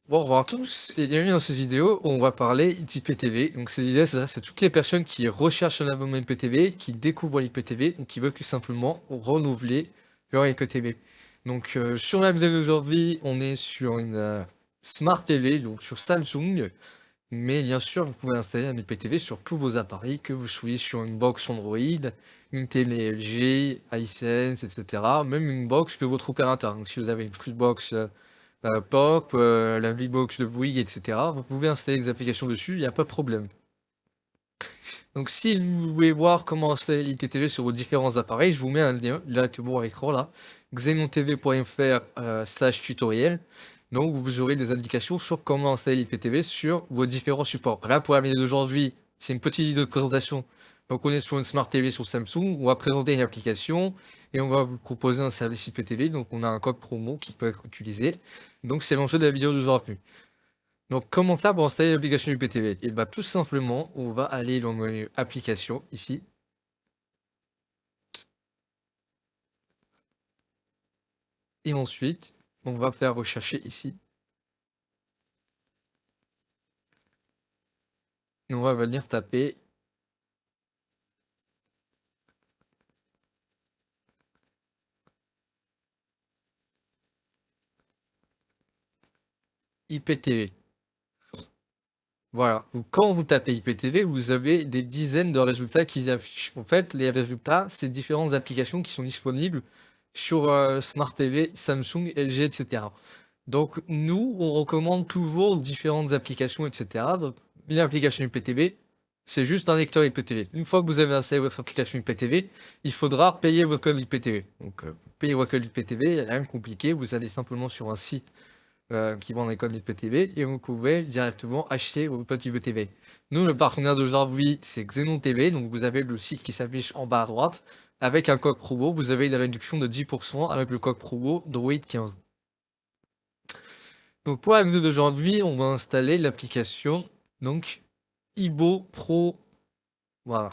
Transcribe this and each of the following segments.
Bon, au revoir à tous et bienvenue dans cette vidéo où on va parler d'IPTV. Donc cette idée, c'est toutes les personnes qui recherchent un abonnement IPTV, qui découvrent l'IPTV ou qui veulent tout simplement renouveler leur IPTV. Donc sur la vidéo d'aujourd'hui, on est sur une Smart TV, donc sur Samsung. Mais bien sûr, vous pouvez installer un IPTV sur tous vos appareils, que vous soyez sur une box Android, une télé LG, Hisense, etc. Même une box de votre opérateur. Donc si vous avez une Freebox Pop, la Vbox de Bouygues, etc. Vous pouvez installer des applications dessus, il n'y a pas de problème. Donc si vous voulez voir comment installer l'IPTV sur vos différents appareils, je vous mets un lien directement à l'écran là, xenontv.fr/tutoriel. Donc vous aurez des indications sur comment installer l'IPTV sur vos différents supports. Là pour la vidéo d'aujourd'hui, c'est une petite vidéo de présentation. Donc on est sur une Smart TV sur Samsung, on va présenter une application et on va vous proposer un service IPTV. Donc on a un code promo qui peut être utilisé. Donc c'est l'enjeu de la vidéo d'aujourd'hui. Donc comment faire pour installer l'application IPTV? Et bah tout simplement, on va aller dans le menu application ici. Et ensuite, on va faire rechercher ici. Et on va venir taper IPTV. Voilà. Donc quand vous tapez IPTV, vous avez des dizaines de résultats qui affichent. En fait, les résultats, c'est différentes applications qui sont disponibles sur Smart TV, Samsung, LG, etc. Donc nous, on recommande toujours différentes applications, etc. Donc une application IPTV, c'est juste un lecteur IPTV. Une fois que vous avez installé votre application IPTV, il faudra payer votre code IPTV. Donc payer votre code IPTV, rien de compliqué, vous allez simplement sur un site qui vend des codes IPTV et vous pouvez directement acheter vos codes IPTV. Nous, le partenaire d'aujourd'hui, c'est Xenon TV, donc vous avez le site qui s'affiche en bas à droite. Avec un code promo, vous avez une réduction de 10% avec le code promo Droid15. Donc pour la vidéo d'aujourd'hui, on va installer l'application donc Ibo Pro. Voilà.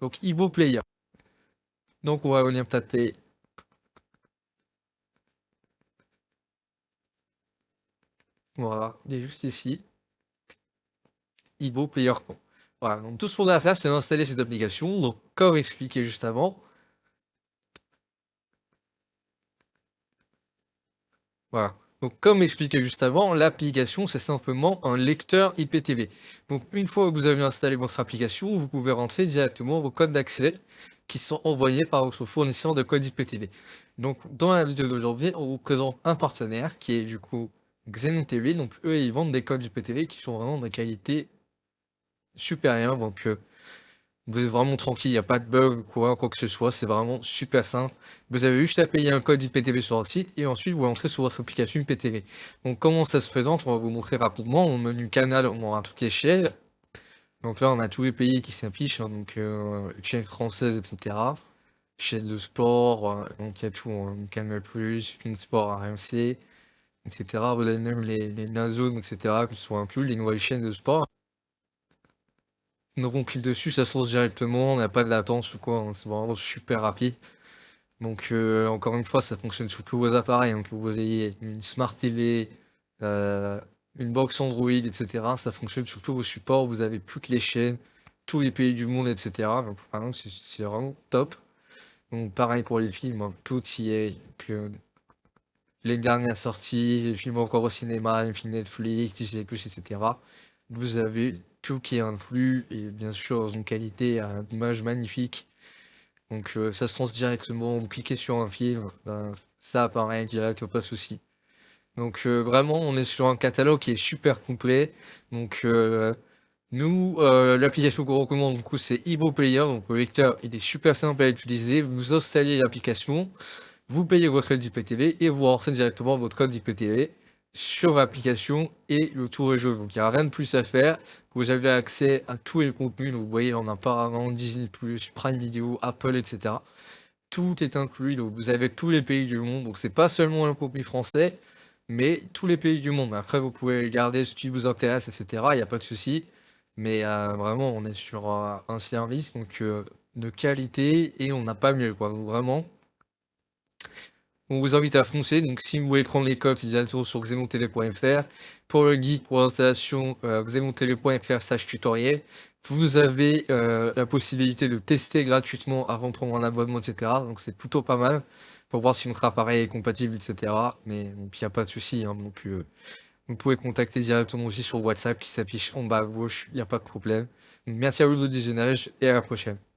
Donc Ibo Player. Donc on va venir taper. Voilà, il est juste ici. Ibo Player Pro. Voilà, donc tout ce qu'on a à faire, c'est d'installer cette application. Donc comme expliqué juste avant. Voilà. Donc, comme expliqué juste avant, l'application, c'est simplement un lecteur IPTV. Donc, une fois que vous avez installé votre application, vous pouvez rentrer directement vos codes d'accès qui sont envoyés par votre fournisseur de code IPTV. Donc, dans la vidéo d'aujourd'hui, on vous présente un partenaire qui est du coup Xenon TV. Donc, eux, ils vendent des codes IPTV qui sont vraiment de qualité supérieure. Donc, vous êtes vraiment tranquille, il n'y a pas de bug ou quoi que ce soit, c'est vraiment super simple. Vous avez juste à payer un code IPTV sur un site et ensuite vous entrez sur votre application IPTV. Donc comment ça se présente, on va vous montrer rapidement. Au menu canal, on a un truc échelle. Donc là on a tous les pays qui s'affichent, hein, donc chaîne française, etc. Chaîne de sport, donc il y a tout, hein, Canal+, Film Sport, RMC, etc. Vous avez même les zones, etc. qui sont inclus, les nouvelles chaînes de sport. Donc on clique dessus, ça se lance directement, on n'a pas de latence ou quoi, hein, c'est vraiment super rapide. Donc encore une fois, ça fonctionne sur tous vos appareils, hein, que vous ayez une Smart TV, une box Android, etc. Ça fonctionne sur tous vos supports, vous avez toutes les chaînes, tous les pays du monde, etc. Donc vraiment, c'est vraiment top. Donc pareil pour les films, hein, tout y est, que les dernières sorties, les films encore au cinéma, les films Netflix, Disney+, etc. Vous avez tout qui est inclus, et bien sûr, dans une qualité d'image magnifique. Donc ça se lance directement, vous cliquez sur un film, ben, ça apparaît direct, pas de souci. Donc vraiment, on est sur un catalogue qui est super complet. Donc nous, l'application qu'on recommande, du coup, c'est Ibo Player. Donc le lecteur, il est super simple à utiliser. Vous installez l'application, vous payez votre code IPTV et vous rentrez directement votre code IPTV sur l'application et le tour est joué. Donc il n'y a rien de plus à faire. Vous avez accès à tous les contenus. Donc vous voyez, on a Paramount, Disney+, Prime Video, Apple, etc. Tout est inclus. Donc vous avez tous les pays du monde. Donc c'est pas seulement le contenu français, mais tous les pays du monde. Après, vous pouvez regarder ce qui vous intéresse, etc. Il n'y a pas de souci. Mais vraiment, on est sur un service donc, de qualité et on n'a pas mieux, quoi. Donc, vraiment. On vous invite à foncer. Donc, si vous voulez prendre les codes, c'est directement sur xemontele.fr. Pour le guide pour l'installation, xemontele.fr/tutoriel. Vous avez la possibilité de tester gratuitement avant de prendre un abonnement, etc. Donc, c'est plutôt pas mal pour voir si notre appareil est compatible, etc. Mais donc, il n'y a pas de souci. Hein, donc, vous pouvez contacter directement aussi sur WhatsApp qui s'affiche en bas à gauche. Il n'y a pas de problème. Donc, merci à vous de visionnage et à la prochaine.